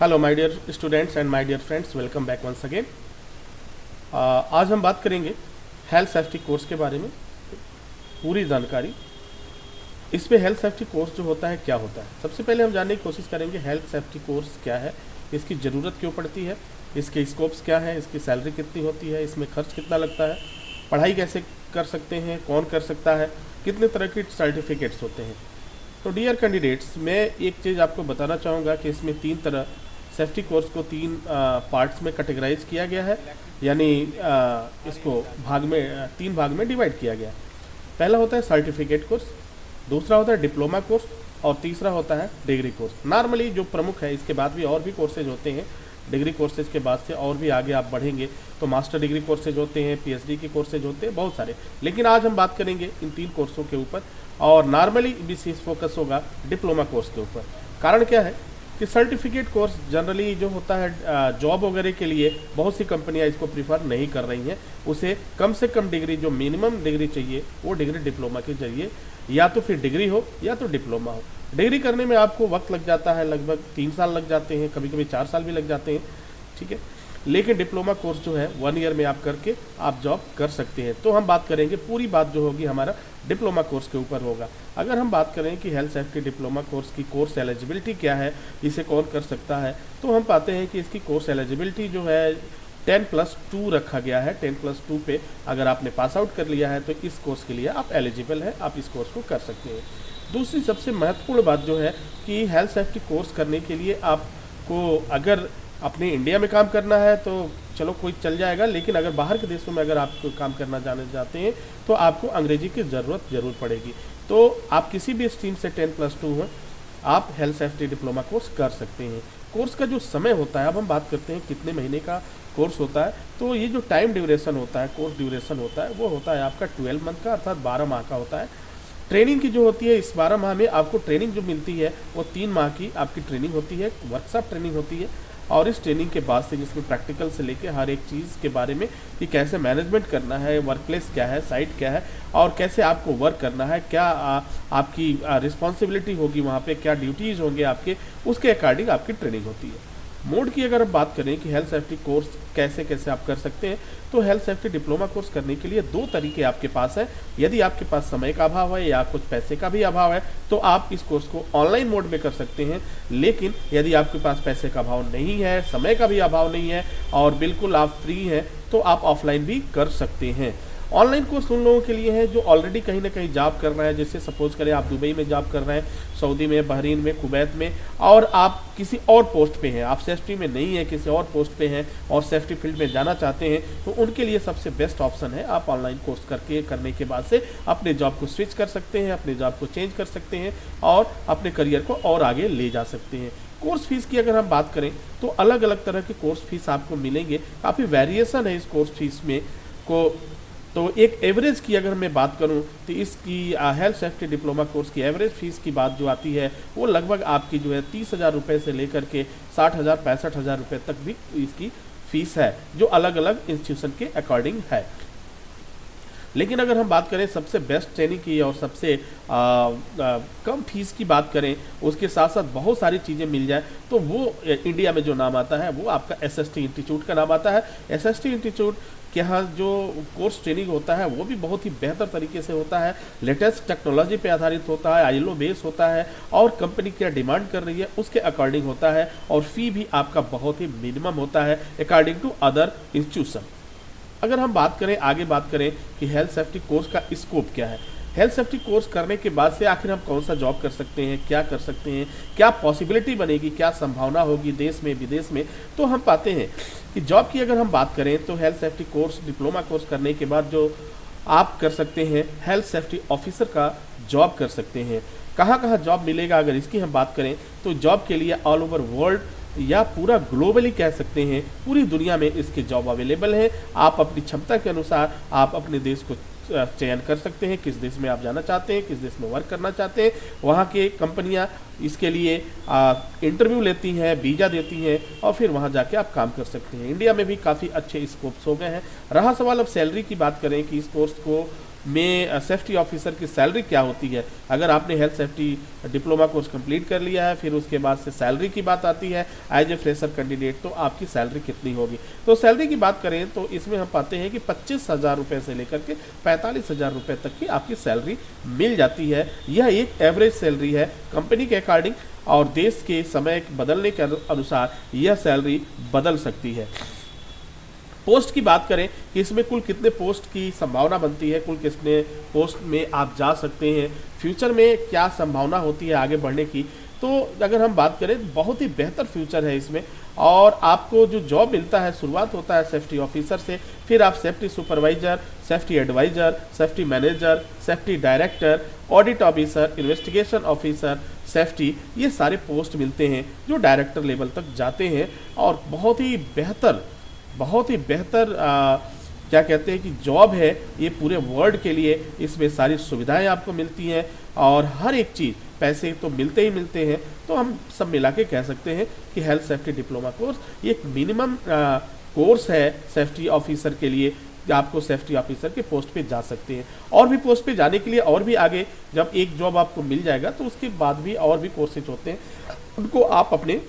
Hello my dear students and my dear friends, welcome back once again. आज हम बात करेंगे हेल्थ सेफ्टी कोर्स के बारे में, पूरी जानकारी। इसमें हेल्थ सेफ्टी कोर्स जो होता है क्या होता है, सबसे पहले हम जानने की कोशिश करेंगे हेल्थ सेफ्टी कोर्स क्या है, इसकी ज़रूरत क्यों पड़ती है, इसके स्कोप्स क्या है, इसकी सैलरी कितनी होती है, इसमें खर्च कितना लगता है, पढ़ाई कैसे कर सकते हैं, कौन कर सकता है, कितने तरह के सर्टिफिकेट्स होते हैं। तो डियर कैंडिडेट्स, मैं एक चीज़ आपको बताना चाहूँगा कि इसमें तीन तरह सेफ्टी कोर्स को तीन पार्ट्स में कैटेगराइज किया गया है, यानी इसको तीन भाग में डिवाइड किया गया है। पहला होता है सर्टिफिकेट कोर्स, दूसरा होता है डिप्लोमा कोर्स और तीसरा होता है डिग्री कोर्स। नॉर्मली जो प्रमुख है, इसके बाद भी और भी कोर्सेज होते हैं। डिग्री कोर्सेज के बाद से और भी आगे आप बढ़ेंगे तो मास्टर डिग्री कोर्सेज होते हैं, पीएचडी के कोर्सेज होते हैं, बहुत सारे। लेकिन आज हम बात करेंगे इन तीन कोर्सों के ऊपर और नॉर्मली विशेष फोकस होगा डिप्लोमा कोर्स के ऊपर। कारण क्या है कि सर्टिफिकेट कोर्स जनरली जो होता है जॉब वगैरह के लिए बहुत सी कंपनियां इसको प्रीफर नहीं कर रही हैं। उसे कम से कम डिग्री, जो मिनिमम डिग्री चाहिए, वो डिग्री डिप्लोमा के जरिए, या तो फिर डिग्री हो या तो डिप्लोमा हो। डिग्री करने में आपको वक्त लग जाता है, लगभग 3 साल लग जाते हैं, कभी कभी 4 साल भी लग जाते हैं, ठीक है। लेकिन डिप्लोमा कोर्स जो है 1 ईयर में आप करके आप जॉब कर सकते हैं। तो हम बात करेंगे, पूरी बात जो होगी हमारा डिप्लोमा कोर्स के ऊपर होगा। अगर हम बात करें कि हेल्थ सेफ्टी डिप्लोमा कोर्स की कोर्स एलिजिबिलिटी क्या है, इसे कौन कर सकता है, तो हम पाते हैं कि इसकी कोर्स एलिजिबिलिटी जो है 10+2 रखा गया है। 10+2 पे अगर आपने पास आउट कर लिया है तो इस कोर्स के लिए आप एलिजिबल हैं, आप इस कोर्स को कर सकते हैं। दूसरी सबसे महत्वपूर्ण बात जो है कि हेल्थ सेफ्टी कोर्स करने के लिए आपको अगर अपने इंडिया में काम करना है तो चलो कोई चल जाएगा, लेकिन अगर बाहर के देशों में अगर आप काम करना जाने जाते हैं तो आपको अंग्रेजी की ज़रूरत जरूर पड़ेगी। तो आप किसी भी स्ट्रीम से 10+2 हैं, आप हेल्थ सेफ्टी डिप्लोमा कोर्स कर सकते हैं। कोर्स का जो समय होता है, अब हम बात करते हैं कितने महीने का कोर्स होता है, तो ये जो टाइम ड्यूरेशन होता है, कोर्स ड्यूरेशन होता है, वो होता है आपका 12 मंथ का, अर्थात 12 माह का होता है। ट्रेनिंग की जो होती है, इस 12 माह में आपको ट्रेनिंग जो मिलती है वो 3 माह की आपकी ट्रेनिंग होती है, वर्कशॉप ट्रेनिंग होती है। और इस ट्रेनिंग के बाद से, जिसमें प्रैक्टिकल से लेके हर एक चीज़ के बारे में कि कैसे मैनेजमेंट करना है, वर्क प्लेस क्या है, साइट क्या है और कैसे आपको वर्क करना है, क्या आपकी रिस्पॉन्सिबिलिटी होगी वहाँ पे, क्या ड्यूटीज़ होंगे आपके, उसके अकॉर्डिंग आपकी ट्रेनिंग होती है। मोड की अगर हम बात करें कि हेल्थ सेफ्टी कोर्स कैसे कैसे आप कर सकते हैं, तो हेल्थ सेफ्टी डिप्लोमा कोर्स करने के लिए 2 तरीके आपके पास है। यदि आपके पास समय का अभाव है या कुछ पैसे का भी अभाव है तो आप इस कोर्स को ऑनलाइन मोड में कर सकते हैं। लेकिन यदि आपके पास पैसे का अभाव नहीं है, समय का भी अभाव नहीं है और बिल्कुल आप फ्री हैं, तो आप ऑफलाइन भी कर सकते हैं। ऑनलाइन कोर्स उन लोगों के लिए है जो ऑलरेडी कहीं ना कहीं जॉब कर रहे हैं। जैसे सपोज करें आप दुबई में जॉब कर रहे हैं, सऊदी में, बहरीन में, कुवैत में, और आप किसी और पोस्ट पे हैं, आप सेफ्टी में नहीं है, किसी और पोस्ट पे हैं और सेफ्टी फील्ड में जाना चाहते हैं, तो उनके लिए सबसे बेस्ट ऑप्शन है आप ऑनलाइन कोर्स करने के बाद से अपने जॉब को स्विच कर सकते हैं, अपने जॉब को चेंज कर सकते हैं और अपने करियर को और आगे ले जा सकते हैं। कोर्स फीस की अगर हम बात करें तो अलग अलग तरह के कोर्स फीस आपको मिलेंगे, काफ़ी वेरिएशन है इस कोर्स फीस में को। तो एक एवरेज की अगर मैं बात करूं तो इसकी हेल्थ सेफ्टी डिप्लोमा कोर्स की एवरेज फीस की बात जो आती है वो लगभग आपकी जो है 30,000 रुपये से लेकर के 60,000 65,000 रुपये तक भी इसकी फीस है, जो अलग अलग इंस्टीट्यूशन के अकॉर्डिंग है। लेकिन अगर हम बात करें सबसे बेस्ट ट्रेनिंग की और सबसे कम फीस की बात करें, उसके साथ साथ बहुत सारी चीज़ें मिल जाए, तो वो इंडिया में जो नाम आता है वो आपका एसएसटी इंस्टीट्यूट का नाम आता है। एसएसटी इंस्टीट्यूट के यहाँ जो कोर्स ट्रेनिंग होता है वो भी बहुत ही बेहतर तरीके से होता है, लेटेस्ट टेक्नोलॉजी पे आधारित होता है, आईएलओ बेस होता है और कंपनी क्या डिमांड कर रही है उसके अकॉर्डिंग होता है, और फी भी आपका बहुत ही मिनिमम होता है अकॉर्डिंग टू अदर इंस्टीट्यूशन। अगर हम आगे बात करें कि हेल्थ सेफ्टी कोर्स का स्कोप क्या है, हेल्थ सेफ्टी कोर्स करने के बाद से आखिर हम कौन सा जॉब कर सकते हैं, क्या कर सकते हैं, क्या पॉसिबिलिटी बनेगी, क्या संभावना होगी देश में विदेश में, तो हम पाते हैं कि जॉब की अगर हम बात करें तो health safety course diploma course करने के बाद जो आप कर सकते हैं, हेल्थ सेफ्टी ऑफिसर का जॉब कर सकते हैं। कहाँ कहाँ जॉब मिलेगा अगर इसकी हम बात करें तो जॉब के लिए ऑल ओवर वर्ल्ड या पूरा ग्लोबली कह सकते हैं, पूरी दुनिया में इसके जॉब अवेलेबल हैं। आप अपनी क्षमता के अनुसार आप अपने देश को चयन कर सकते हैं, किस देश में आप जाना चाहते हैं, किस देश में वर्क करना चाहते हैं। वहाँ के कंपनियाँ इसके लिए इंटरव्यू लेती हैं, वीज़ा देती हैं और फिर वहाँ जाके आप काम कर सकते हैं। इंडिया में भी काफ़ी अच्छे स्कोप्स हो गए हैं। रहा सवाल अब सैलरी की बात करें कि इस कोर्स को में सेफ्टी ऑफिसर की सैलरी क्या होती है। अगर आपने health safety diploma course complete कर लिया है, फिर उसके बाद से सैलरी की बात आती है एज ए फ्रेशर कैंडिडेट, तो आपकी सैलरी कितनी होगी। तो सैलरी की बात करें तो इसमें हम पाते हैं कि 25,000 रुपये से लेकर के 45,000 रुपये तक की आपकी सैलरी मिल जाती है। यह एक एवरेज सैलरी है कंपनी के अकॉर्डिंग, और देश के समय बदलने के अनुसार यह सैलरी बदल सकती है। पोस्ट की बात करें कि इसमें कुल कितने पोस्ट की संभावना बनती है, कुल कितने पोस्ट में आप जा सकते हैं, फ्यूचर में क्या संभावना होती है आगे बढ़ने की, तो अगर हम बात करें तो बहुत ही बेहतर फ्यूचर है इसमें। और आपको जो जॉब मिलता है, शुरुआत होता है सेफ्टी ऑफिसर से, फिर आप safety supervisor, safety advisor, safety manager, safety director, audit officer, investigation officer, safety, ये सारे पोस्ट मिलते हैं जो डायरेक्टर लेवल तक जाते हैं। और बहुत ही बेहतर क्या कहते हैं कि जॉब है ये पूरे वर्ल्ड के लिए। इसमें सारी सुविधाएं आपको मिलती हैं और हर एक चीज़, पैसे तो मिलते ही मिलते हैं। तो हम सब मिला के कह सकते हैं कि हेल्थ सेफ्टी डिप्लोमा कोर्स ये एक मिनिमम कोर्स है सेफ्टी ऑफिसर के लिए। आपको सेफ्टी ऑफिसर के पोस्ट पे जा सकते हैं, और भी पोस्ट पे जाने के लिए और भी आगे जब एक जॉब आपको मिल जाएगा तो उसके बाद भी और भी कोर्सेज होते हैं, उनको आप अपने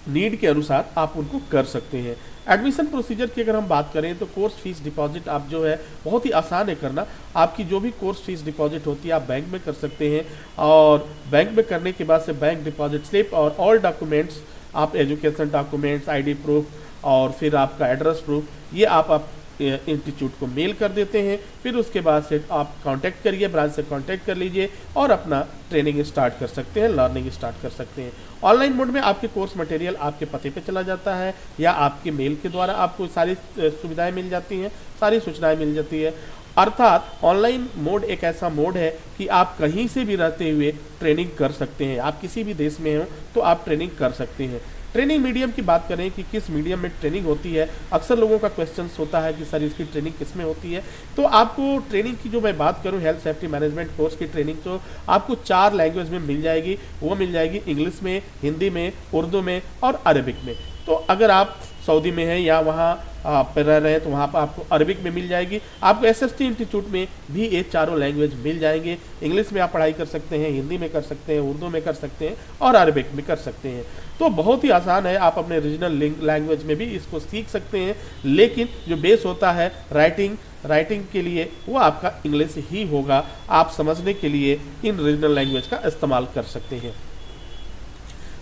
नीड के अनुसार आप उनको कर सकते हैं। एडमिशन प्रोसीजर की अगर हम बात करें तो कोर्स फीस डिपॉजिट आप जो है बहुत ही आसान है करना। आपकी जो भी कोर्स फीस डिपॉजिट होती है आप बैंक में कर सकते हैं, और बैंक में करने के बाद से बैंक डिपॉजिट स्लिप और ऑल डॉक्यूमेंट्स, आप एजुकेशन डॉक्यूमेंट्स, आईडी प्रूफ और फिर आपका एड्रेस प्रूफ, ये आप इंस्टीट्यूट को मेल कर देते हैं। फिर उसके बाद से आप कांटेक्ट करिए, ब्रांच से कांटेक्ट कर लीजिए और अपना ट्रेनिंग स्टार्ट कर सकते हैं, लर्निंग स्टार्ट कर सकते हैं। ऑनलाइन मोड में आपके कोर्स मटेरियल आपके पते पे चला जाता है, या आपके मेल के द्वारा आपको सारी सुविधाएं मिल जाती हैं, सारी सूचनाएं मिल जाती है। अर्थात ऑनलाइन मोड एक ऐसा मोड है कि आप कहीं से भी रहते हुए ट्रेनिंग कर सकते हैं। आप किसी भी देश में हो तो आप ट्रेनिंग कर सकते हैं। ट्रेनिंग मीडियम की बात करें कि किस मीडियम में ट्रेनिंग होती है, अक्सर लोगों का क्वेश्चन होता है कि सर इसकी ट्रेनिंग किस में होती है। तो आपको ट्रेनिंग की जो मैं बात करूं, हेल्थ सेफ्टी मैनेजमेंट कोर्स की ट्रेनिंग तो आपको 4 लैंग्वेज में मिल जाएगी। वो मिल जाएगी इंग्लिश में, हिंदी में, उर्दू में और अरबिक में। तो अगर आप सऊदी में हैं या वहाँ पर रह रहे हैं तो वहाँ पर आपको अरबिक में मिल जाएगी। आपको SST इंस्टीट्यूट में भी ये चारों लैंग्वेज मिल जाएंगे। इंग्लिश में आप पढ़ाई कर सकते हैं, हिंदी में कर सकते हैं, उर्दू में कर सकते हैं और अरबिक में कर सकते हैं। तो बहुत ही आसान है, आप अपने रीजनल लैंग्वेज में भी इसको सीख सकते हैं। लेकिन जो बेस होता है राइटिंग के लिए वो आपका इंग्लिश ही होगा। आप समझने के लिए इन रीजनल लैंग्वेज का इस्तेमाल कर सकते हैं।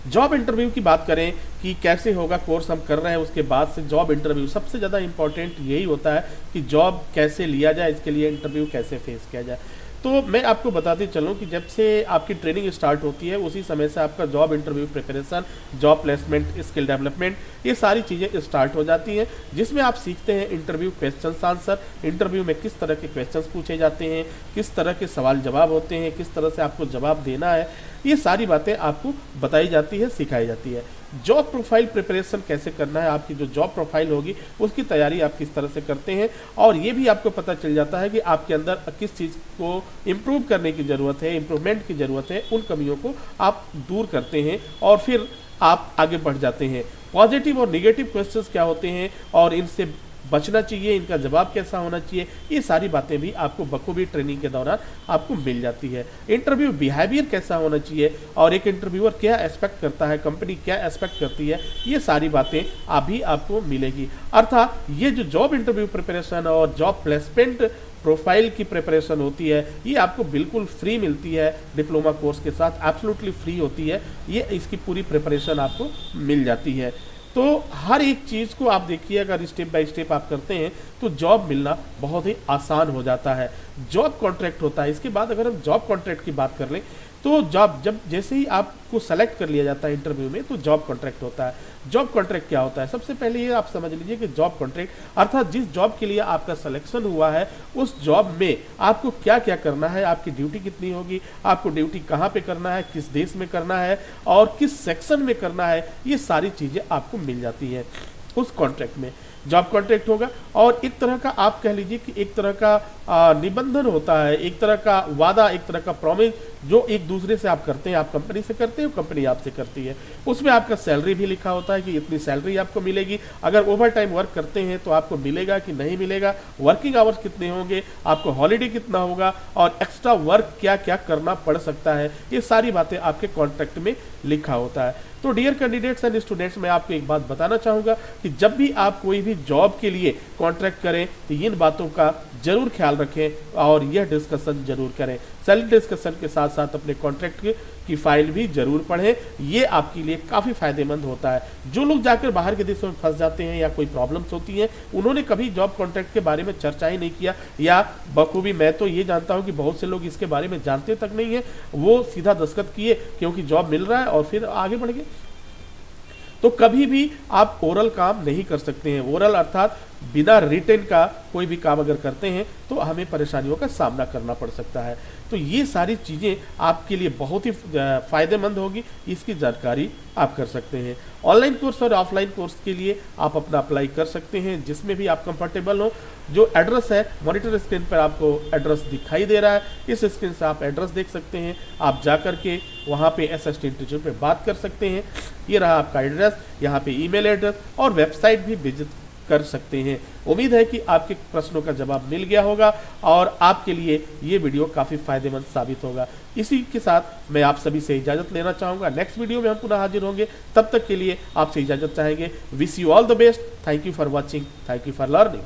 जॉब इंटरव्यू की बात करें कि कैसे होगा, कोर्स हम कर रहे हैं उसके बाद से जॉब इंटरव्यू, सबसे ज़्यादा इंपॉर्टेंट यही होता है कि जॉब कैसे लिया जाए, इसके लिए इंटरव्यू कैसे फेस किया जाए। तो मैं आपको बताते चलूँ कि जब से आपकी ट्रेनिंग स्टार्ट होती है उसी समय से आपका job interview preparation, job placement, skill development, ये सारी चीज़ें स्टार्ट हो जाती हैं, जिसमें आप सीखते हैं इंटरव्यू क्वेश्चन आंसर, इंटरव्यू में किस तरह के क्वेश्चंस पूछे जाते हैं, किस तरह के सवाल जवाब होते हैं, किस तरह से आपको जवाब देना है, ये सारी बातें आपको बताई जाती है, सिखाई जाती है। जॉब प्रोफाइल प्रिपरेशन कैसे करना है, आपकी जो जॉब प्रोफाइल होगी उसकी तैयारी आप किस तरह से करते हैं, और ये भी आपको पता चल जाता है कि आपके अंदर किस चीज़ को इम्प्रूव करने की ज़रूरत है, इम्प्रूवमेंट की ज़रूरत है। उन कमियों को आप दूर करते हैं और फिर आप आगे बढ़ जाते हैं। पॉजिटिव और निगेटिव क्वेश्चंस क्या होते हैं और इनसे बचना चाहिए, इनका जवाब कैसा होना चाहिए, ये सारी बातें भी आपको बखूबी ट्रेनिंग के दौरान आपको मिल जाती है। इंटरव्यू बिहेवियर कैसा होना चाहिए और एक इंटरव्यूअर क्या एक्सपेक्ट करता है, कंपनी क्या एक्सपेक्ट करती है, ये सारी बातें अभी आपको मिलेगी। अर्थात ये जो जॉब इंटरव्यू प्रिपरेशन और जॉब प्लेसमेंट प्रोफाइल की प्रिपरेशन होती है ये आपको बिल्कुल फ्री मिलती है, डिप्लोमा कोर्स के साथ एब्सोल्युटली फ्री होती है। ये इसकी पूरी प्रिपरेशन आपको मिल जाती है। तो हर एक चीज़ को आप देखिए, अगर स्टेप बाय स्टेप आप करते हैं तो जॉब मिलना बहुत ही आसान हो जाता है। जॉब कॉन्ट्रैक्ट होता है। इसके बाद अगर हम जॉब कॉन्ट्रैक्ट की बात कर लें तो जब जैसे ही आपको सेलेक्ट कर लिया जाता है इंटरव्यू में तो जॉब कॉन्ट्रैक्ट होता है। जॉब कॉन्ट्रैक्ट क्या होता है, सबसे पहले ये आप समझ लीजिए कि जॉब कॉन्ट्रैक्ट अर्थात जिस जॉब के लिए आपका सिलेक्शन हुआ है उस जॉब में आपको क्या क्या करना है, आपकी ड्यूटी कितनी होगी, आपको ड्यूटी कहाँ पे करना है, किस देश में करना है और किस सेक्शन में करना है, ये सारी चीज़ें आपको मिल जाती है उस कॉन्ट्रैक्ट में। जॉब कॉन्ट्रैक्ट होगा। और एक तरह का आप कह लीजिए कि एक तरह का निबंधन होता है, एक तरह का वादा, एक तरह का प्रॉमिस जो एक दूसरे से आप करते हैं, आप कंपनी से करते हैं, कंपनी आपसे करती है। उसमें आपका सैलरी भी लिखा होता है कि इतनी सैलरी आपको मिलेगी, अगर ओवर टाइम वर्क करते हैं तो आपको मिलेगा कि नहीं मिलेगा, वर्किंग आवर्स कितने होंगे, आपको हॉलीडे कितना होगा और एक्स्ट्रा वर्क क्या क्या करना पड़ सकता है, ये सारी बातें आपके कॉन्ट्रैक्ट में लिखा होता है। तो डियर कैंडिडेट्स एंड स्टूडेंट्स, मैं आपको एक बात बताना चाहूँगा कि जब भी आप कोई भी जॉब के लिए कॉन्ट्रैक्ट करें तो इन बातों का जरूर ख्याल रखें और यह डिस्कशन जरूर करें। सेल्फ डिस्कशन के साथ साथ अपने कॉन्ट्रैक्ट की फाइल भी जरूर पढ़ें, ये आपके लिए काफ़ी फायदेमंद होता है। जो लोग जाकर बाहर के देशों में फंस जाते हैं या कोई प्रॉब्लम्स होती हैं, उन्होंने कभी जॉब कॉन्ट्रैक्ट के बारे में चर्चा ही नहीं किया, या बखूबी मैं तो ये जानता हूँ कि बहुत से लोग इसके बारे में जानते तक नहीं है, वो सीधा दस्तखत किए क्योंकि जॉब मिल रहा है और फिर आगे बढ़ गए। तो कभी भी आप ओरल काम नहीं कर सकते हैं। ओरल अर्थात बिना रिटन का कोई भी काम अगर करते हैं तो हमें परेशानियों का सामना करना पड़ सकता है। तो ये सारी चीज़ें आपके लिए बहुत ही फ़ायदेमंद होगी, इसकी जानकारी आप कर सकते हैं। ऑनलाइन कोर्स और ऑफलाइन कोर्स के लिए आप अपना अप्लाई कर सकते हैं, जिसमें भी आप कंफर्टेबल हो। जो एड्रेस है मॉनिटर स्क्रीन पर आपको एड्रेस दिखाई दे रहा है, इस स्क्रीन से आप एड्रेस देख सकते हैं, आप जा कर के वहाँ पे असिस्टेंट टीचर पे बात कर सकते हैं। ये रहा आपका एड्रेस, यहाँ पे ईमेल एड्रेस और वेबसाइट भी विजिट कर सकते हैं। उम्मीद है कि आपके प्रश्नों का जवाब मिल गया होगा और आपके लिए ये वीडियो काफ़ी फायदेमंद साबित होगा। इसी के साथ मैं आप सभी से इजाज़त लेना चाहूँगा। नेक्स्ट वीडियो में हम पुनः हाजिर होंगे, तब तक के लिए आपसे इजाज़त चाहेंगे। Wish you all the best. Thank you for watching, thank you for learning.